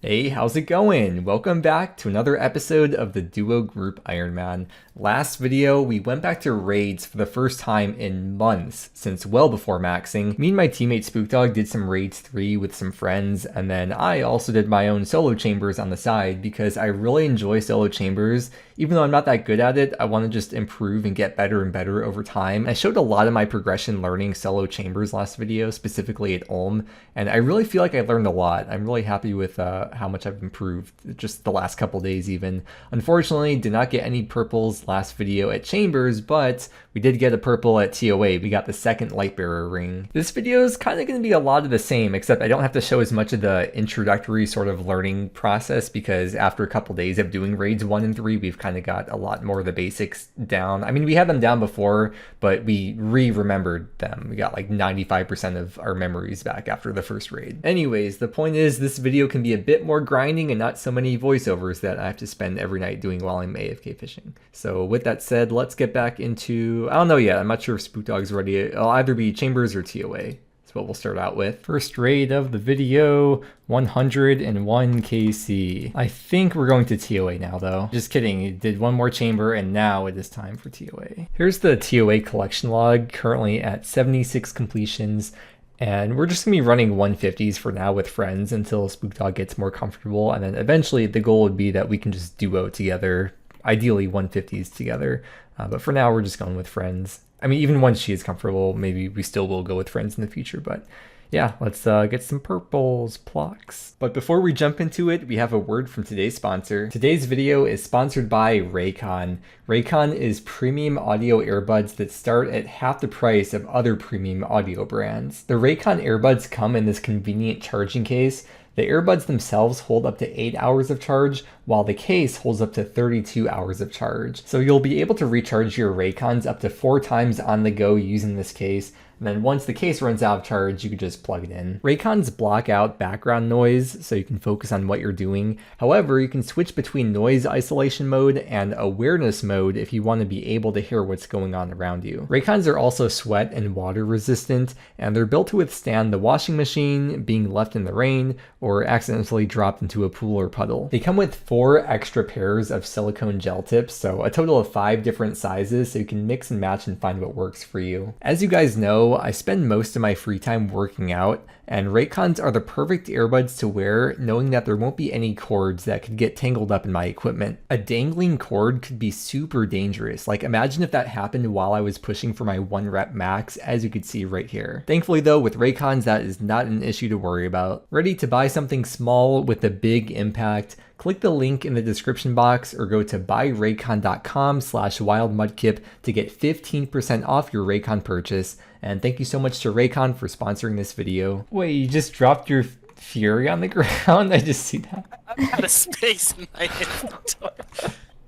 Hey, how's it going? Welcome back to another episode of the Duo Group Ironman. Last video, we went back to raids for the first time in months, since well before maxing. Me and my teammate Spookdog did some raids 3 with some friends, and then I also did my own solo chambers on the side because I really enjoy solo chambers. Even though I'm not that good at it, I want to just improve and get better and better over time. I showed a lot of my progression learning solo chambers last video, specifically at Ulm, and I really feel like I learned a lot. I'm really happy with how much I've improved just the last couple days even. Unfortunately, did not get any purples last video at Chambers, but we did get a purple at TOA. We got the second Lightbearer ring. This video is kind of going to be a lot of the same, except I don't have to show as much of the introductory sort of learning process because after a couple days of doing raids 1 and 3, we've kind of got a lot more of the basics down. I mean, we had them down before, but we remembered them. We got like 95% of our memories back after the first raid. Anyways, the point is this video can be a bit more grinding and not so many voiceovers that I have to spend every night doing while I'm AFK fishing. So with that said, let's get back into, I don't know yet, I'm not sure if Spookdog's ready. It'll either be Chambers or TOA. That's what we'll start out with. First raid of the video, 101 KC. I think we're going to TOA now though. Just kidding, you did one more chamber and now it is time for TOA. Here's the TOA collection log, currently at 76 completions. And we're just gonna be running 150s for now with friends until Spookdog gets more comfortable. And then eventually the goal would be that we can just duo together, ideally 150s together. But for now, we're just going with friends. I mean, even once she is comfortable, maybe we still will go with friends in the future, but yeah, let's get some purples, Plox. But before we jump into it, we have a word from today's sponsor. Today's video is sponsored by Raycon. Raycon is premium audio earbuds that start at half the price of other premium audio brands. The Raycon earbuds come in this convenient charging case. The earbuds themselves hold up to 8 hours of charge, while the case holds up to 32 hours of charge. So you'll be able to recharge your Raycons up to 4 times on the go using this case. And then once the case runs out of charge, you can just plug it in. Raycons block out background noise so you can focus on what you're doing. However, you can switch between noise isolation mode and awareness mode if you want to be able to hear what's going on around you. Raycons are also sweat and water resistant, and they're built to withstand the washing machine, being left in the rain, or accidentally dropped into a pool or puddle. They come with 4 extra pairs of silicone gel tips, so a total of 5 different sizes, so you can mix and match and find what works for you. As you guys know, I spend most of my free time working out, and Raycons are the perfect earbuds to wear, knowing that there won't be any cords that could get tangled up in my equipment. A dangling cord could be super dangerous. Like, imagine if that happened while I was pushing for my 1 rep max, as you could see right here. Thankfully though, with Raycons, that is not an issue to worry about. Ready to buy something small with a big impact? Click the link in the description box or go to buyraycon.com/wildmudkip to get 15% off your Raycon purchase. And thank you so much to Raycon for sponsoring this video. Wait, you just dropped your Fury on the ground? I just see that. I'm out of space in my inventory.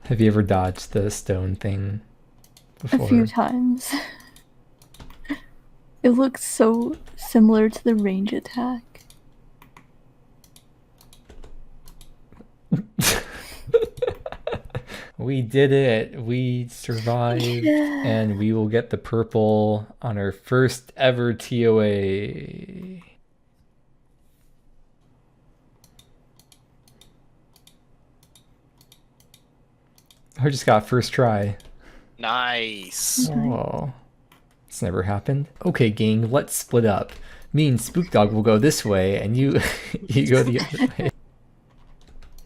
Have you ever dodged the stone thing before? A few times. It looks so similar to the range attack. We did it. We survived. Yeah. And we will get the purple on our first ever TOA. I just got first try. Nice. Oh, it's never happened. Okay, gang, let's split up. Me and Spookdog will go this way, and you you go the other way.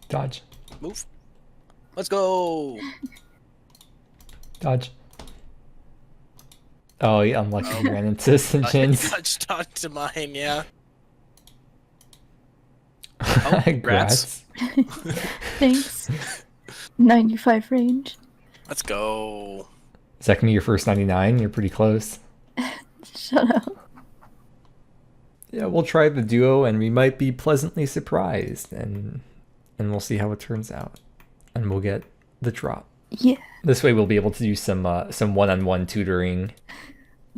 Dodge. Move. Let's go. Dodge. Oh, yeah, unlucky. Ran into some chins. Touched onto mine, yeah. Oh, Congrats. Thanks. 95 range. Let's go. Is that gonna be your first 99? You're pretty close. Shut up. Yeah, we'll try the duo, and we might be pleasantly surprised, and we'll see how it turns out. And we'll get the drop. Yeah. This way we'll be able to do some one-on-one tutoring.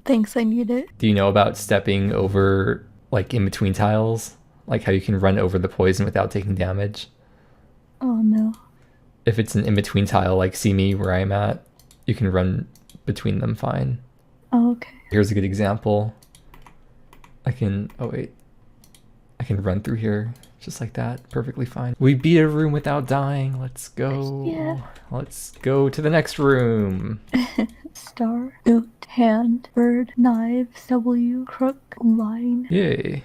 Thanks, I need it. Do you know about stepping over, like, in between tiles? Like how you can run over the poison without taking damage? Oh no. If it's an in-between tile, like see me where I'm at, you can run between them fine. Oh, okay. Here's a good example. I can run through here. Just like that. Perfectly fine. We beat a room without dying. Let's go. Yeah. Let's go to the next room. Star, oot, hand, bird, knives, W, crook, line. Yay.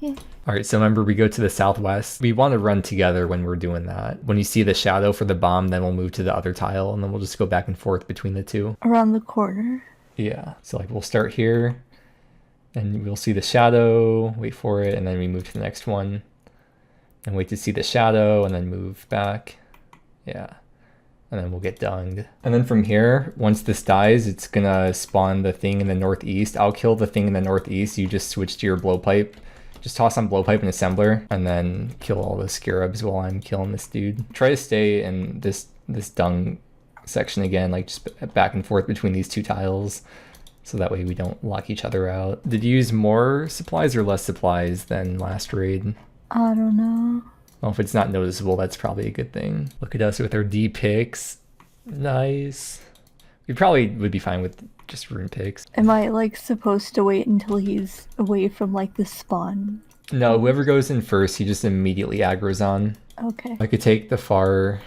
Yeah. Alright, so remember we go to the southwest. We want to run together when we're doing that. When you see the shadow for the bomb, then we'll move to the other tile, and then we'll just go back and forth between the two. Around the corner. Yeah, so like we'll start here, and we'll see the shadow, wait for it, and then we move to the next one. And wait to see the shadow, and then move back. Yeah. And then we'll get dunged. And then from here, once this dies, it's gonna spawn the thing in the northeast. I'll kill the thing in the northeast. You just switch to your blowpipe. Just toss on blowpipe and assembler, and then kill all the scarabs while I'm killing this dude. Try to stay in this dung section again, like just back and forth between these two tiles, so that way we don't lock each other out. Did you use more supplies or less supplies than last raid? I don't know. Well, if it's not noticeable, that's probably a good thing. Look at us with our D picks. Nice. We probably would be fine with just rune picks. Am I like supposed to wait until he's away from like the spawn? No, whoever goes in first, he just immediately aggro's on. Okay. I could take the far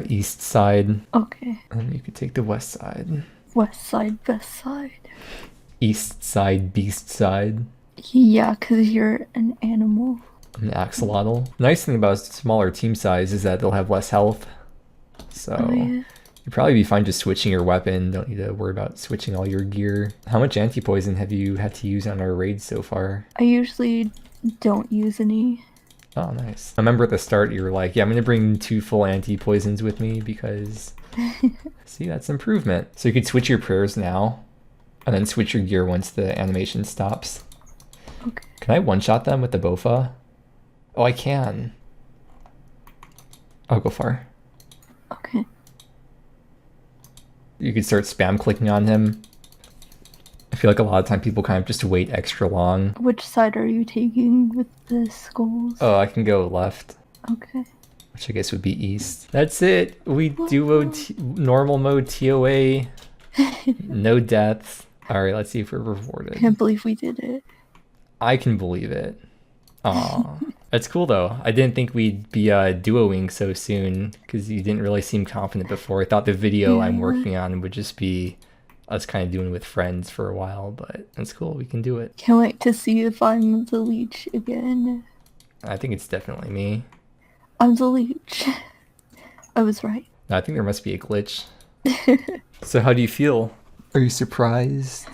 east side, Okay. and you could take the west side. West side, best side. East side, beast side. Yeah, 'cause you're an animal. An axolotl. Nice thing about a smaller team size is that they'll have less health. So Oh yeah. you'd probably be fine just switching your weapon. Don't need to worry about switching all your gear. How much anti-poison have you had to use on our raids so far? I usually don't use any. Oh, nice. I remember at the start you were like, yeah, I'm going to bring 2 full anti-poisons with me because... See, that's improvement. So you could switch your prayers now and then switch your gear once the animation stops. Okay. Can I one-shot them with the Bofa? Oh, I can. I'll go far. Okay. You could start spam clicking on him. I feel like a lot of time people kind of just wait extra long. Which side are you taking with the skulls? Oh, I can go left, Okay. which I guess would be east. That's it. We duo normal mode TOA. No deaths. All right, let's see if we're rewarded. Can't believe we did it. I can believe it. Aw. That's cool though. I didn't think we'd be duoing so soon because you didn't really seem confident before. I thought the video I'm working on would just be us kind of doing with friends for a while, but that's cool. We can do it. Can't wait to see if I'm the leech again. I think it's definitely me. I'm the leech. I was right. I think there must be a glitch. So how do you feel? Are you surprised?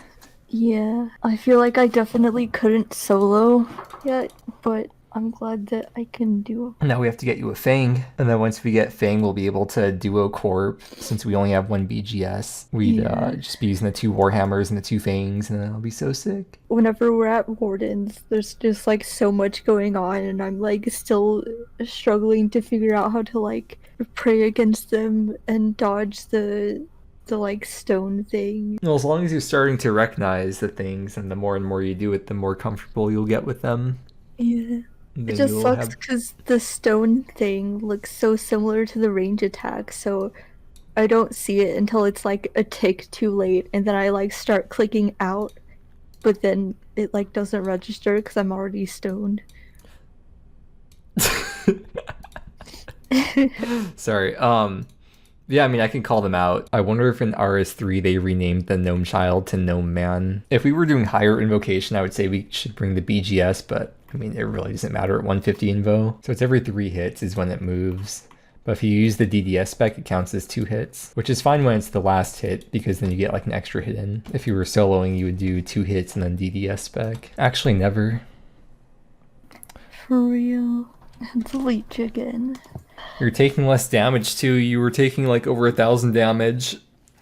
Yeah, I feel like I definitely couldn't solo yet, but I'm glad that I can do it. Now we have to get you a Fang, and then once we get Fang, we'll be able to duo corp. Since we only have 1 BGS, we'd just be using the 2 Warhammers and the 2 Fangs, and then it'll be so sick. Whenever we're at Wardens, there's just like so much going on, and I'm like still struggling to figure out how to like pray against them and dodge the like stone thing. Well, as long as you're starting to recognize the things, and the more and more you do it, the more comfortable you'll get with them. Yeah. Then It just you'll sucks have- because the stone thing looks so similar to the range attack, so I don't see it until it's like a tick too late, and then I like start clicking out, but then it like doesn't register because I'm already stoned. Sorry. Yeah, I mean, I can call them out. I wonder if in RS3 they renamed the Gnome Child to Gnome Man. If we were doing higher invocation, I would say we should bring the BGS, but I mean, it really doesn't matter at 150 invo. So it's every 3 hits is when it moves. But if you use the DDS spec, it counts as 2 hits, which is fine when it's the last hit because then you get like an extra hit in. If you were soloing, you would do 2 hits and then DDS spec. Actually, never. For real. It's leech again. You're taking less damage too. You were taking like over 1,000 damage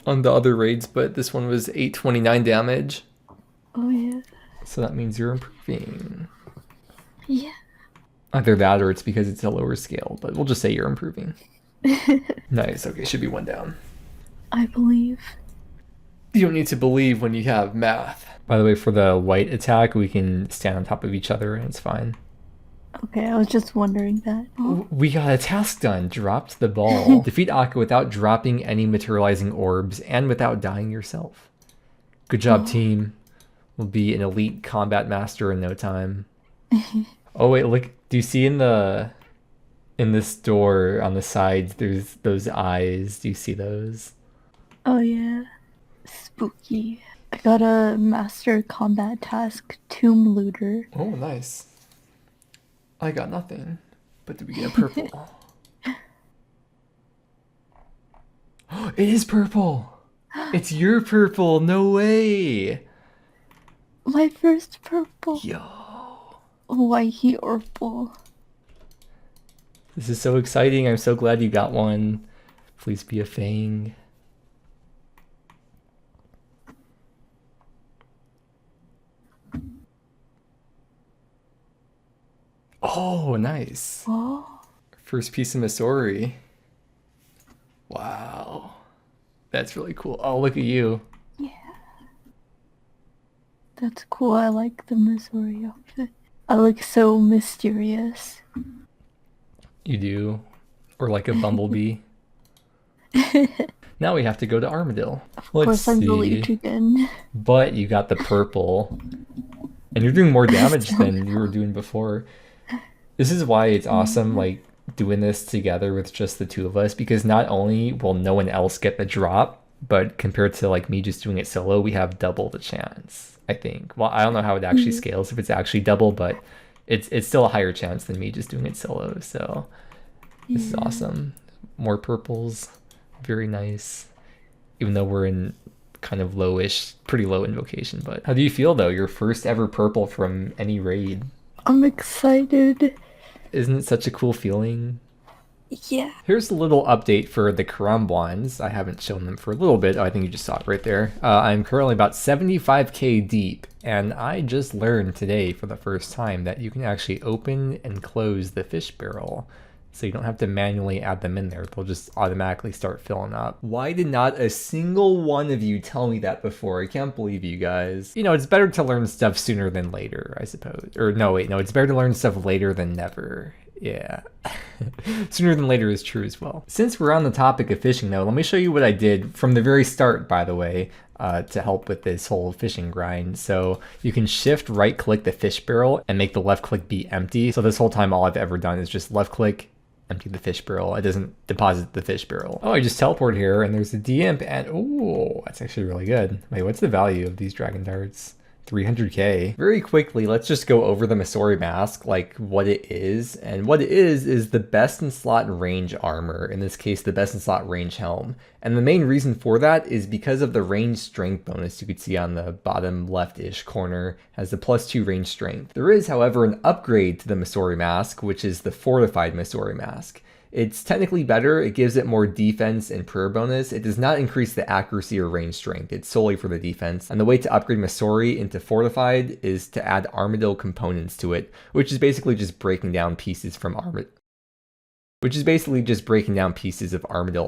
on the other raids, but this one was 829 damage. Oh yeah. So that means you're improving. Yeah. Either that or it's because it's a lower scale, but we'll just say you're improving. Nice. Okay, should be 1 down. I believe. You don't need to believe when you have math. By the way, for the white attack, we can stand on top of each other and it's fine. Okay, I was just wondering that. Oh, We got a task done. Dropped the ball. Defeat Akka without dropping any materializing orbs and without dying yourself. Good job, team. We'll be an elite combat master in no time. Oh wait, look Do you see in this door on the sides, there's those eyes? Do you see those? Oh yeah, spooky. I got a master combat task, Tomb Looter. Oh, nice. I got nothing. But did we get a purple? It is purple! It's your purple! No way! My first purple. Yo. Whitey Orpal. This is so exciting. I'm so glad you got one. Please be a Fang. Oh, nice. Oh. First piece of Missouri. Wow. That's really cool. Oh, look at you. Yeah. That's cool. I like the Missouri outfit. I look so mysterious. You do. Or like a bumblebee. Now we have to go to Armadillo. Of course, I'm the leech again. But you got the purple. And you're doing more damage than you were doing before. This is why it's awesome, like, doing this together with just the two of us, because not only will no one else get the drop, but compared to, like, me just doing it solo, we have double the chance, I think. Well, I don't know how it actually scales, if it's actually double, but it's still a higher chance than me just doing it solo, so this is awesome. More purples, very nice. Even though we're in kind of lowish, pretty low invocation, but how do you feel, though? Your first ever purple from any raid. I'm excited. Isn't it such a cool feeling? Yeah. Here's a little update for the Karambwans. I haven't shown them for a little bit. Oh, I think you just saw it right there. I'm currently about 75k deep, and I just learned today for the first time that you can actually open and close the fish barrel. So you don't have to manually add them in there. They'll just automatically start filling up. Why did not a single one of you tell me that before? I can't believe you guys. You know, it's better to learn stuff sooner than later, I suppose. Or no, wait, no, it's better to learn stuff later than never. Yeah. Sooner than later is true as well. Since we're on the topic of fishing, though, let me show you what I did from the very start, by the way, to help with this whole fishing grind. So you can shift right click the fish barrel and make the left click be empty. So this whole time, all I've ever done is just left click, empty the fish barrel. It doesn't deposit the fish barrel. Oh, I just teleport here and there's a de-imp and oh, that's actually really good. Wait, what's the value of these dragon darts? 300k. Very quickly, let's just go over the Missouri mask, like what it is. And what it is the best in slot range armor, in this case, the best in slot range helm. And the main reason for that is because of the range strength bonus you could see on the bottom left-ish corner, has the +2 range strength. There is, however, an upgrade to the Missouri mask, which is the fortified Missouri mask. It's technically better, it gives it more defense and prayer bonus. It does not increase the accuracy or range strength, it's solely for the defense. And the way to upgrade Missouri into fortified is to add Armadillo components to it, which is basically just breaking down pieces from Armadillo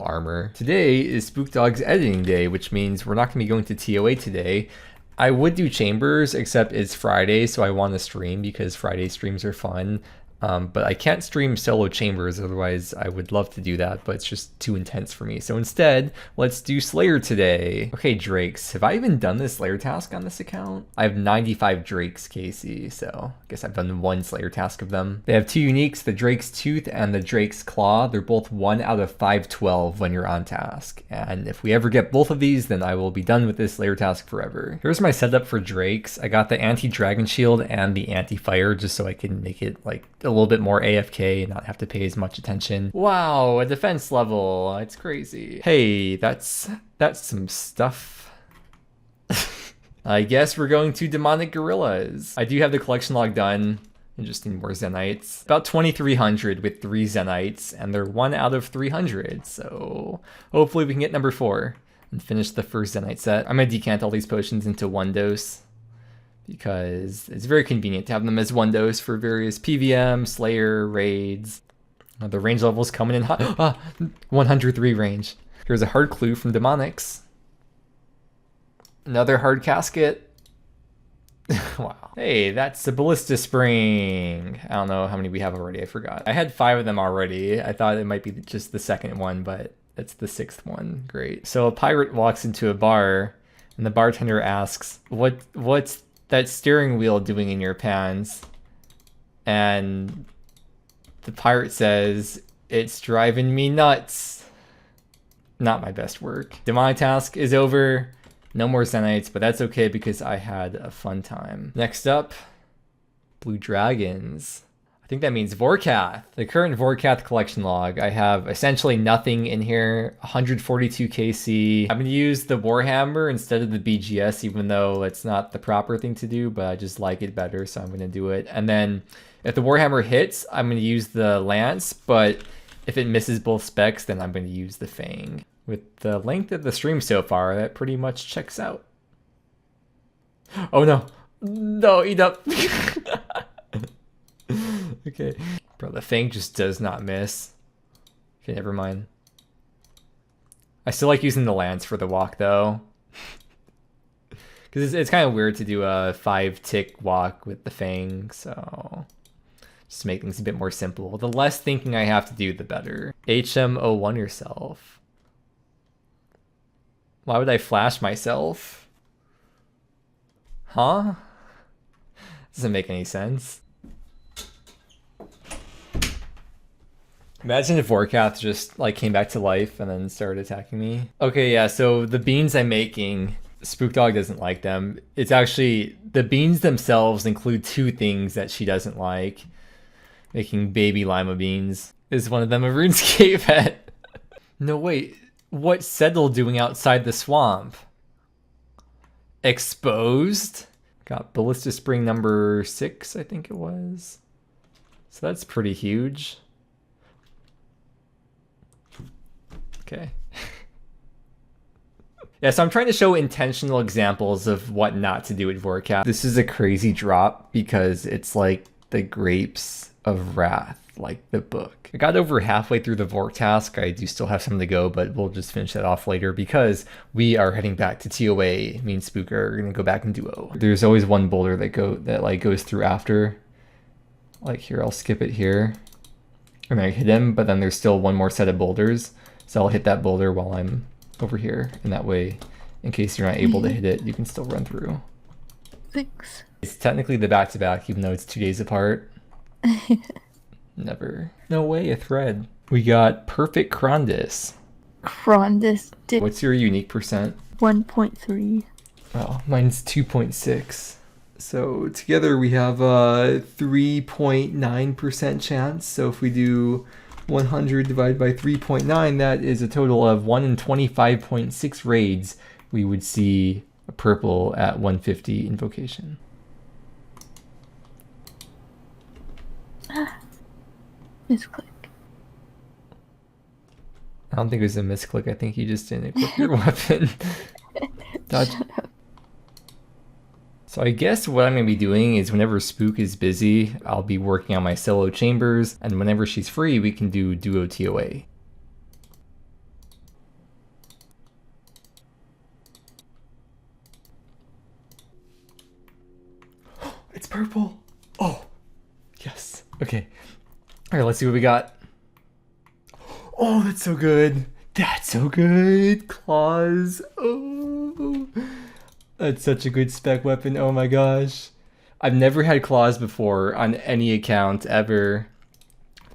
armor. Today is Spookdog's editing day, which means we're not going to be going to TOA today. I would do chambers, except it's Friday, so I want to stream because Friday streams are fun. But I can't stream solo chambers, otherwise I would love to do that, but it's just too intense for me. So instead, let's do Slayer today. Okay, Drakes. Have I even done the Slayer task on this account? I have 95 Drakes, Casey, so I guess I've done one Slayer task of them. They have two uniques, the Drake's Tooth and the Drake's Claw. They're both 1 out of 512 when you're on task. And if we ever get both of these, then I will be done with this Slayer task forever. Here's my setup for Drakes. I got the anti-dragon shield and the anti-fire just so I can make it like a little bit more AFK and not have to pay as much attention. Wow, a defense level. It's crazy. Hey, that's some stuff. I guess we're going to demonic gorillas. I do have the collection log done. I just need more Zenites. About 2,300 with 3 Zenites, and they're 1 out of 300. So hopefully we can get number 4 and finish the first Zenite set. I'm gonna decant all these potions into 1 dose, because it's very convenient to have them as 1 dose for various PVM, Slayer, raids. The range level's coming in hot. 103 range. Here's a hard clue from Demonics. Another hard casket. Wow. Hey, that's a Ballista Spring. I don't know how many we have already, I forgot. I had 5 of them already. I thought it might be just the second one, but it's the 6th one. Great. So a pirate walks into a bar, and the bartender asks, what's that steering wheel doing in your pants? And The pirate says, it's driving me nuts. Not my best work. Demonic task is over. No more Zenites, but that's okay because I had a fun time. Next up, blue dragons. I think that means Vorkath. The current Vorkath collection log. I have essentially nothing in here. 142 KC. I'm gonna use the Warhammer instead of the BGS, even though it's not the proper thing to do, but I just like it better, so I'm gonna do it. And then if the Warhammer hits, I'm gonna use the Lance, but if it misses both specs, then I'm gonna use the Fang. With the length of the stream so far, that pretty much checks out. Oh no. No, eat up. Okay. Bro, the Fang just does not miss. Okay, never mind. I still like using the Lance for the walk though. Because it's kind of weird to do a 5-tick walk with the Fang, so just to make things a bit more simple. The less thinking I have to do, the better. HM01 yourself. Why would I flash myself? Huh? Doesn't make any sense. Imagine if Vorkath just like came back to life and then started attacking me. Okay, yeah, so the beans I'm making, Spook Dog doesn't like them. It's actually, the beans themselves include two things that she doesn't like. Making baby lima beans. Is one of them a RuneScape pet? No, wait. What's Settle doing outside the swamp? Exposed? Got Ballista Spring number 6, I think it was. So that's pretty huge. Okay. Yeah, so I'm trying to show intentional examples of what not to do with Vorkath. This is a crazy drop because it's like the Grapes of Wrath, like the book. I got over halfway through the Vork task. I do still have some to go, but we'll just finish that off later because we are heading back to TOA. Me and Spook are gonna go back in duo. There's always one boulder that goes through after. Like here, I'll skip it here. And I hit him, but then there's still one more set of boulders. So I'll hit that boulder while I'm over here. And that way, in case you're not able to hit it, you can still run through. Thanks. It's technically the back-to-back, even though it's 2 days apart. Never. No way, a thread. We got Perfect Crondis. Crondis did What's your unique percent? 1.3. Oh, mine's 2.6. So together we have a 3.9% chance. So if we do 100 divided by 3.9, that is a total of 1 in 25.6 raids. We would see a purple at 150 invocation. Misclick. I don't think it was a misclick. I think you just didn't equip your weapon. Dodge. So I guess what I'm going to be doing is whenever Spook is busy, I'll be working on my solo chambers, and whenever she's free, we can do duo TOA. It's purple! Oh! Yes. Okay. Alright, let's see what we got. Oh, that's so good! That's so good! Claws! Oh! That's such a good spec weapon, oh my gosh. I've never had claws before on any account ever.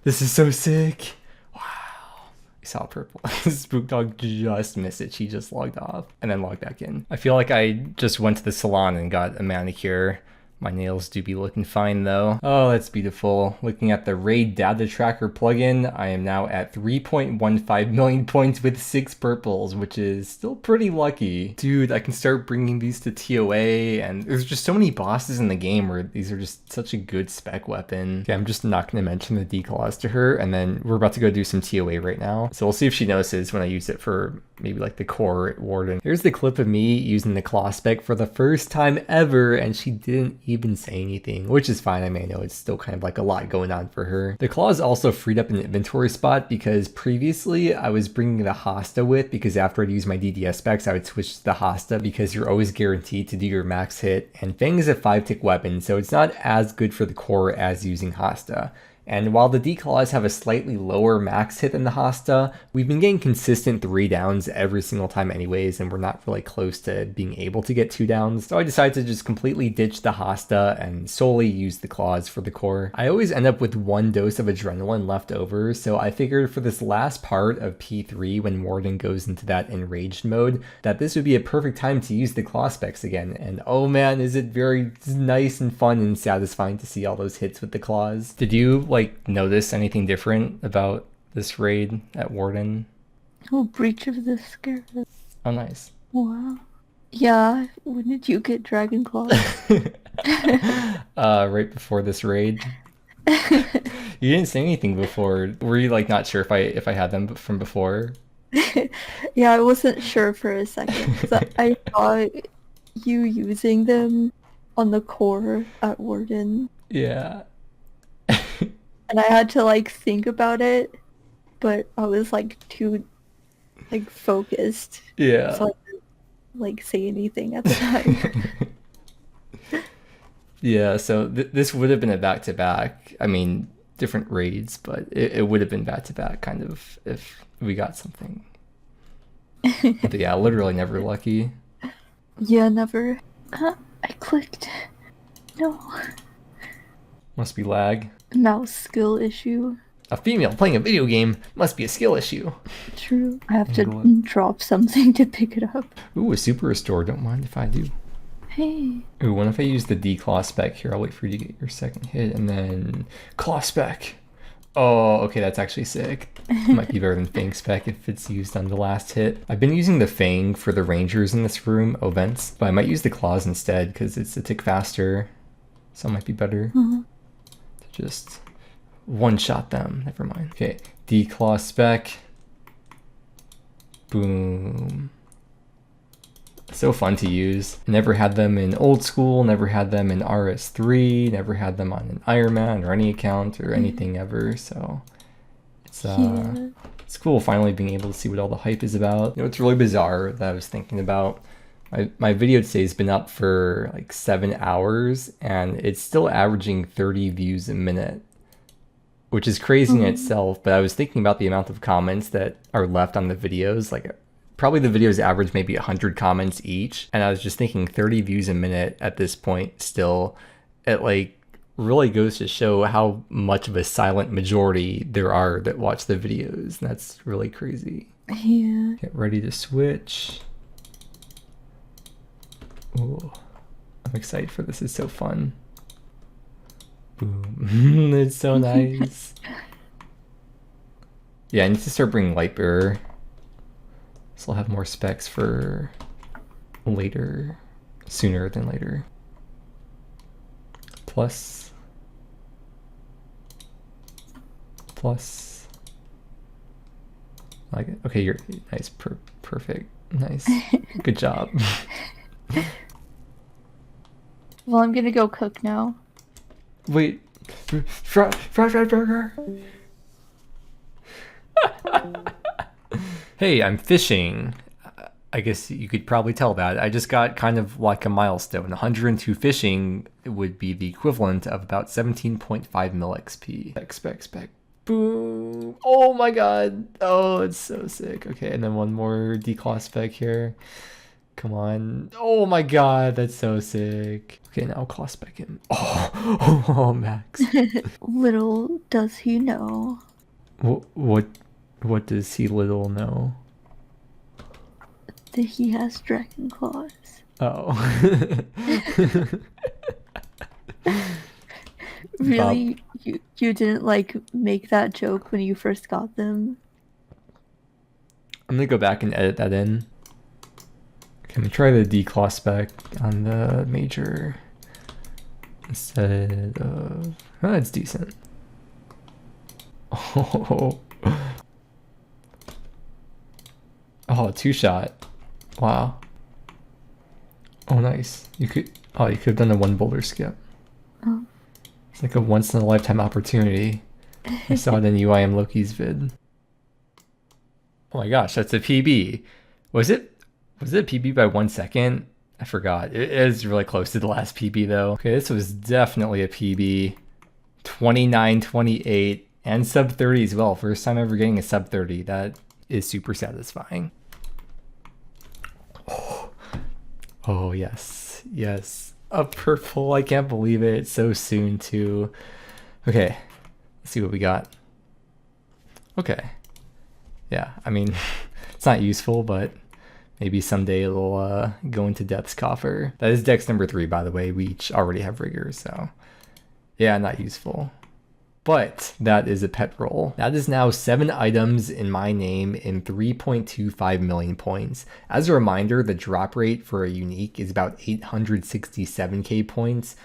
This is so sick. Wow. I saw purple. Spook Dog just missed it. She just logged off and then logged back in. I feel like I just went to the salon and got a manicure. My nails do be looking fine though. Oh, that's beautiful. Looking at the Raid Data Tracker plugin, I am now at 3.15 million points with 6 purples, which is still pretty lucky. Dude, I can start bringing these to TOA, and there's just so many bosses in the game where these are just such a good spec weapon. Okay, I'm just not going to mention the declaws to her, and then we're about to go do some TOA right now. So we'll see if she notices when I use it for maybe like the core warden. Here's the clip of me using the claw spec for the first time ever, and she didn't even say anything, which is fine. I mean, I know it's still kind of like a lot going on for her. The claws also freed up an inventory spot because previously I was bringing the Hosta with, because after I'd use my DDS specs, I would switch to the Hosta because you're always guaranteed to do your max hit, and Fang is a 5-tick weapon, so it's not as good for the core as using Hosta. And while the declaws have a slightly lower max hit than the Hasta, we've been getting consistent 3 downs every single time anyways, and we're not really close to being able to get 2 downs. So I decided to just completely ditch the Hasta and solely use the claws for the core. I always end up with 1 dose of adrenaline left over, so I figured for this last part of P3 when Warden goes into that enraged mode, that this would be a perfect time to use the claw specs again. And oh man, is it very nice and fun and satisfying to see all those hits with the claws. Did you like notice anything different about this raid at Warden? Oh, Breach of the Scarab. Oh, nice. Wow. Yeah, when did you get Dragon Claws? Right before this raid. You didn't say anything before. Were you like not sure if I had them from before? Yeah, I wasn't sure for a second. 'Cause I saw you using them on the core at Warden. Yeah. And I had to like think about it, but I was like too like focused. Yeah. So I didn't like say anything at the time. Yeah, so this would have been a back-to-back. I mean, different raids, but it would have been back-to-back kind of if we got something. But yeah, literally never lucky. Yeah, never. I clicked. No. Must be lag. Mouse skill issue. A female playing a video game must be a skill issue. True. I have to Angle drop something to pick it up. Ooh, a super restore. Don't mind if I do. Hey. Ooh, what if I use the D-claw spec here? I'll wait for you to get your second hit and then claw spec. Oh, okay, that's actually sick. Might be better than Fang spec if it's used on the last hit. I've been using the Fang for the rangers in this room, Ovents, but I might use the claws instead because it's a tick faster. So it might be better to just one-shot them. Never mind. Okay, D-claw spec. Boom. So fun to use. Never had them in old school, never had them in RS3, never had them on an Ironman or any account or anything ever, so it's cool finally being able to see what all the hype is about. You know, it's really bizarre that I was thinking about. My video today has been up for like 7 hours and it's still averaging 30 views a minute, which is crazy in itself, but I was thinking about the amount of comments that are left on the videos, like probably the videos average maybe 100 comments each, and I was just thinking 30 views a minute at this point still, it like really goes to show how much of a silent majority there are that watch the videos, and that's really crazy. Yeah. Get ready to switch. Ooh, I'm excited for this. It's so fun. Boom. It's so nice. Yeah, I need to start bringing light bearer. So I'll have more specs for later, sooner than later. Plus. I like it. Okay, you're nice, perfect, nice, good job. Well, I'm gonna go cook now. Wait, fried burger. Hey, I'm fishing. I guess you could probably tell that. I just got kind of like a milestone. 102 fishing would be the equivalent of about 17.5 mil XP. Spec. Boom. Oh my god. Oh, it's so sick. Okay, and then one more declaw spec here. Come on. Oh my god, that's so sick. Okay, now I'll claw spec him. Oh, Max. Little does he know. What does he little know? That he has dragon claws. Oh. Really? You didn't like make that joke when you first got them? I'm gonna go back and edit that in. Can we try the declaw spec on the major instead of... Oh, it's decent. Oh, two-shot. Wow. Oh, nice. You could have done a 1 boulder skip. Oh. It's like a once-in-a-lifetime opportunity. I saw it in UIM Loki's vid. Oh my gosh, that's a PB. Was it a PB by 1 second? I forgot. It is really close to the last PB though. Okay, this was definitely a PB. 29, 28, and sub 30 as well. First time ever getting a sub 30. That is super satisfying. Oh yes, yes. A purple, I can't believe it. It's so soon too. Okay, let's see what we got. Okay. Yeah, I mean, it's not useful, but maybe someday it'll go into Death's Coffer. That is Dex number 3, by the way. We each already have Rigor, so yeah, not useful. But that is a pet roll. That is now 7 items in my name in 3.25 million points. As a reminder, the drop rate for a unique is about 867k points.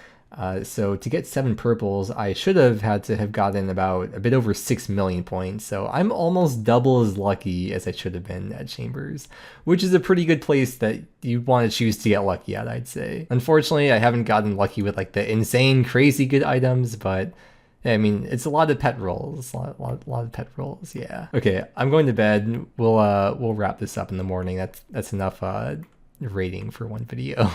So to get 7 purples, I should have had to have gotten about a bit over 6 million points. So I'm almost double as lucky as I should have been at Chambers, which is a pretty good place that you want to choose to get lucky at, I'd say. Unfortunately, I haven't gotten lucky with like the insane, crazy good items, but I mean, it's a lot of pet rolls, a lot of pet rolls. Yeah. Okay, I'm going to bed. We'll wrap this up in the morning. That's enough rating for one video.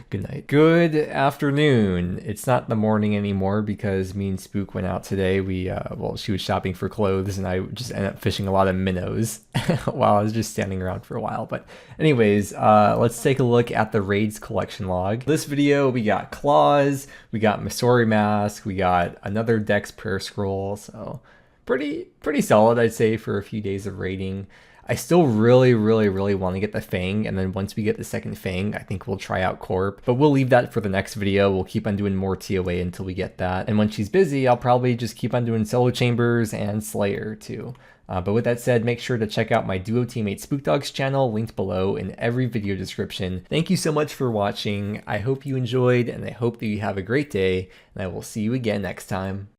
Good night. Good afternoon. It's not the morning anymore because me and Spook went out today. Well, she was shopping for clothes and I just ended up fishing a lot of minnows while I was just standing around for a while. But anyways, let's take a look at the raids collection log. This video, we got claws, we got Masori mask, we got another Dex prayer scroll. So pretty solid, I'd say, for a few days of raiding. I still really want to get the Fang, and then once we get the second Fang, I think we'll try out Corp. But we'll leave that for the next video. We'll keep on doing more TOA until we get that. And when she's busy, I'll probably just keep on doing solo chambers and Slayer too. But with that said, make sure to check out my duo teammate Spookdog's channel, linked below in every video description. Thank you so much for watching. I hope you enjoyed, and I hope that you have a great day, and I will see you again next time.